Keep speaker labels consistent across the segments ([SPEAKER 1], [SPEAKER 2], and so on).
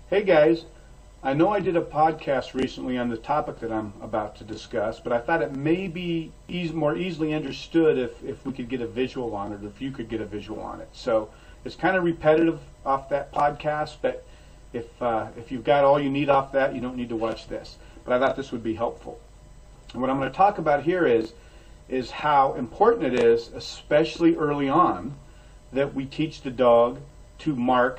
[SPEAKER 1] Hey guys, I know I did a podcast recently on the topic that I'm about to discuss, but I thought it may be more easily understood if we could get a visual on it, or if you could get a visual on it. So it's kind of repetitive off that podcast, but if you've got all you need off that, you don't need to watch this. But I thought this would be helpful. And what I'm going to talk about here is how important it is, especially early on, that we teach the dog to mark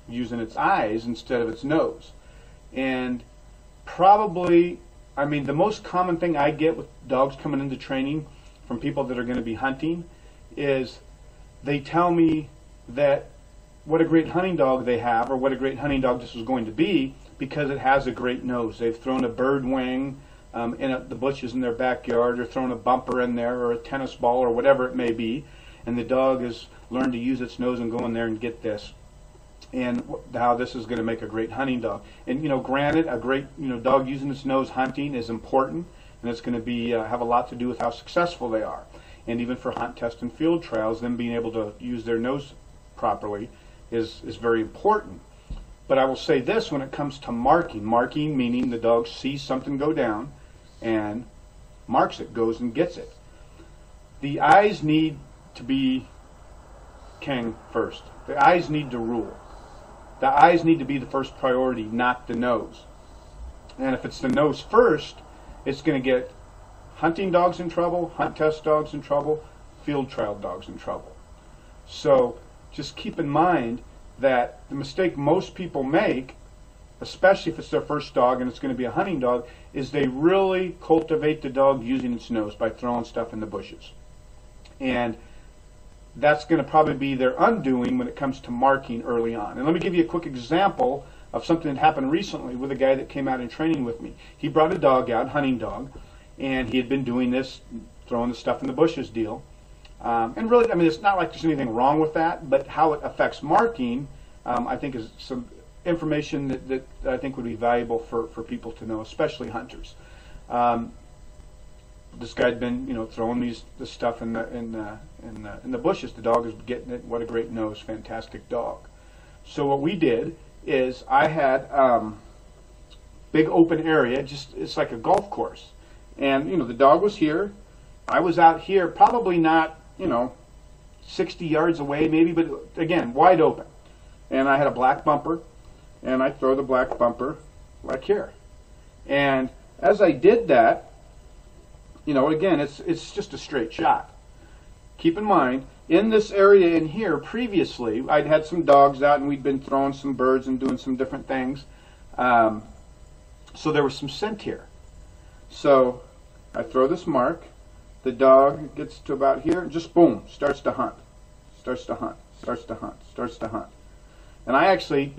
[SPEAKER 1] using its eyes instead of its nose. And probably, the most common thing I get with dogs coming into training from people that are going to be hunting is they tell me that what a great hunting dog they have, or what a great hunting dog this is going to be, because it has a great nose. They've thrown a bird wing in the bushes in their backyard, or thrown a bumper in there, or a tennis ball, or whatever it may be, and the dog has learned to use its nose and go in there and get this, and how this is going to make a great hunting dog. And granted, a great dog using its nose hunting is important, and it's going to be have a lot to do with how successful they are. And even for hunt, test, and field trials, them being able to use their nose properly is very important. But I will say this when it comes to marking meaning the dog sees something go down and marks it, goes and gets it. The eyes need to be king first. The eyes need to rule. The eyes need to be the first priority, not the nose. And if it's the nose first, it's going to get hunting dogs in trouble, hunt test dogs in trouble, field trial dogs in trouble. So just keep in mind that the mistake most people make, especially if it's their first dog and it's going to be a hunting dog, is they really cultivate the dog using its nose by throwing stuff in the bushes. And that's going to probably be their undoing when it comes to marking early on. And let me give you a quick example of something that happened recently with a guy that came out in training with me. He brought a dog out, hunting dog, and he had been doing this, throwing the stuff in the bushes deal. And really, it's not like there's anything wrong with that, but how it affects marking, I think is some information that I think would be valuable for people to know, especially hunters. This guy had been, throwing this stuff in the bushes. The dog is getting it. What a great nose, fantastic dog. So what we did is I had big open area. It's like a golf course, and the dog was here. I was out here, probably not 60 yards away, maybe, but again, wide open. And I had a black bumper, and I throw the black bumper like here. And as I did that, again, it's just a straight shot. Keep in mind, in this area in here, previously, I'd had some dogs out and we'd been throwing some birds and doing some different things. So there was some scent here. So I throw this mark. The dog gets to about here, and just boom, starts to hunt. Starts to hunt, starts to hunt, starts to hunt. And I actually,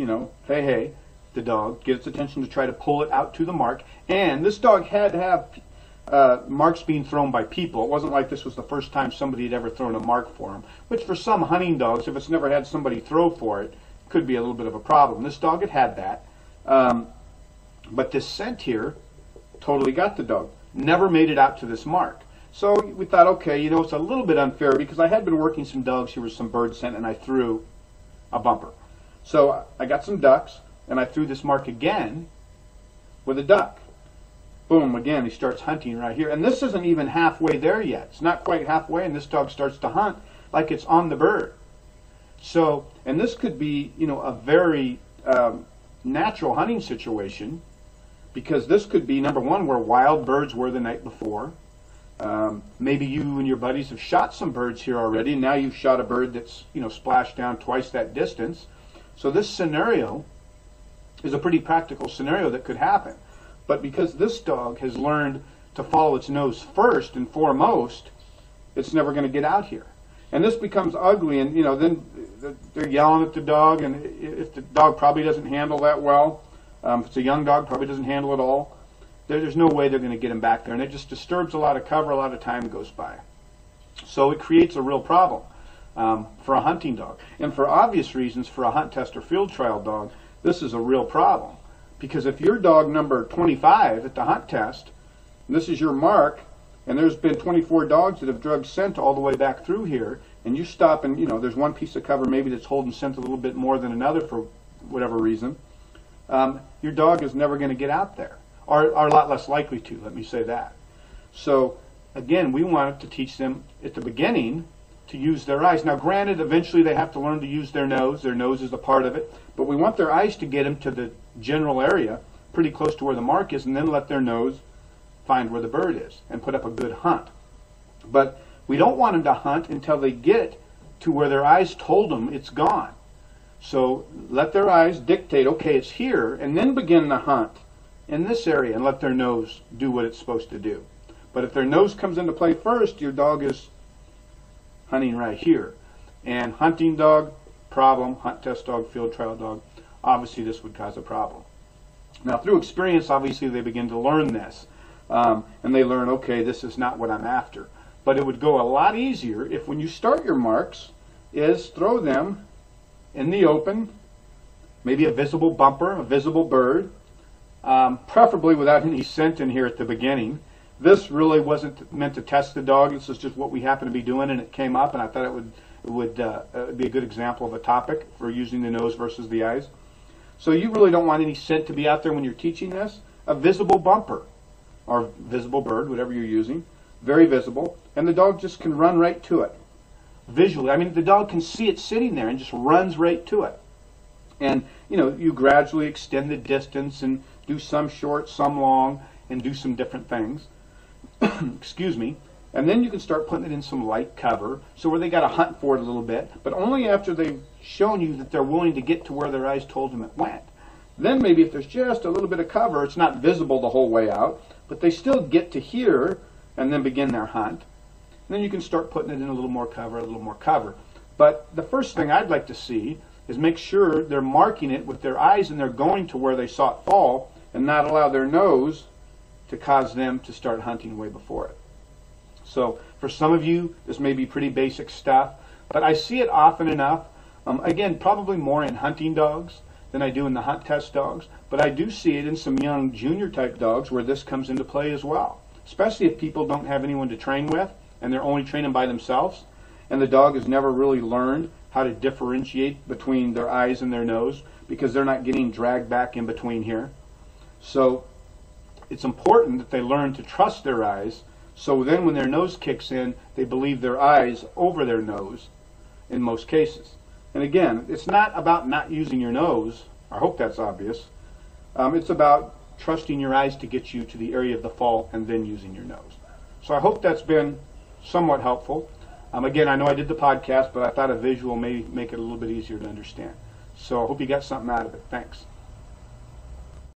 [SPEAKER 1] hey, the dog, get its attention to try to pull it out to the mark. And this dog had to have marks being thrown by people. It wasn't like this was the first time somebody had ever thrown a mark for him, which for some hunting dogs, if it's never had somebody throw for it, could be a little bit of a problem. This dog had that. But this scent here totally got the dog. Never made it out to this mark. So we thought, okay, it's a little bit unfair because I had been working some dogs here with some bird scent, and I threw a bumper. So I got some ducks, and I threw this mark again with a duck. Boom, again, he starts hunting right here. And this isn't even halfway there yet. It's not quite halfway, and this dog starts to hunt like it's on the bird. So, and this could be, a very natural hunting situation, because this could be, number one, where wild birds were the night before. Maybe you and your buddies have shot some birds here already, and now you've shot a bird that's, splashed down twice that distance. So this scenario is a pretty practical scenario that could happen. But because this dog has learned to follow its nose first and foremost, it's never going to get out here. And this becomes ugly, and then they're yelling at the dog, and if the dog probably doesn't handle that well, if it's a young dog, probably doesn't handle it all, there's no way they're going to get him back there, and it just disturbs a lot of cover. A lot of time goes by. So it creates a real problem for a hunting dog. And for obvious reasons, for a hunt test or field trial dog, this is a real problem. Because if you're dog number 25 at the hunt test, and this is your mark, and there's been 24 dogs that have drugged scent all the way back through here, and you stop and, there's one piece of cover maybe that's holding scent a little bit more than another for whatever reason, your dog is never going to get out there, or a lot less likely to, let me say that. So again, we want to teach them at the beginning to use their eyes. Now granted, eventually they have to learn to use their nose. Their nose is a part of it, but we want their eyes to get them to the general area, pretty close to where the mark is, and then let their nose find where the bird is and put up a good hunt. But we don't want them to hunt until they get to where their eyes told them it's gone. So let their eyes dictate, okay, it's here, and then begin the hunt in this area and let their nose do what it's supposed to do. But if their nose comes into play first, your dog is hunting right here. And hunting dog, problem. Hunt test dog, field trial dog, obviously this would cause a problem. Now through experience, obviously they begin to learn this. And they learn, okay, this is not what I'm after. But it would go a lot easier if when you start your marks is throw them in the open, maybe a visible bumper, a visible bird, preferably without any scent in here at the beginning. This really wasn't meant to test the dog. This is just what we happen to be doing, and it came up, and I thought it would be a good example of a topic for using the nose versus the eyes. So you really don't want any scent to be out there when you're teaching this. A visible bumper or visible bird, whatever you're using, very visible, and the dog just can run right to it. Visually, I mean, the dog can see it sitting there and just runs right to it. And, you know, you gradually extend the distance and do some short, some long, and do some different things. Excuse me. And then you can start putting it in some light cover, so where they got to hunt for it a little bit, but only after they've shown you that they're willing to get to where their eyes told them it went. Then maybe if there's just a little bit of cover, it's not visible the whole way out, but they still get to here and then begin their hunt. And then you can start putting it in a little more cover, a little more cover. But the first thing I'd like to see is make sure they're marking it with their eyes and they're going to where they saw it fall and not allow their nose to cause them to start hunting way before it. So for some of you, this may be pretty basic stuff, but I see it often enough. Again, probably more in hunting dogs than I do in the hunt test dogs, but I do see it in some young junior type dogs where this comes into play as well, especially if people don't have anyone to train with and they're only training by themselves, and the dog has never really learned how to differentiate between their eyes and their nose because they're not getting dragged back in between here. So it's important that they learn to trust their eyes, so then when their nose kicks in, they believe their eyes over their nose in most cases. And again, it's not about not using your nose. I hope that's obvious. It's about trusting your eyes to get you to the area of the fall and then using your nose. So I hope that's been somewhat helpful. Again, I know I did the podcast, but I thought a visual may make it a little bit easier to understand. So I hope you got something out of it. Thanks.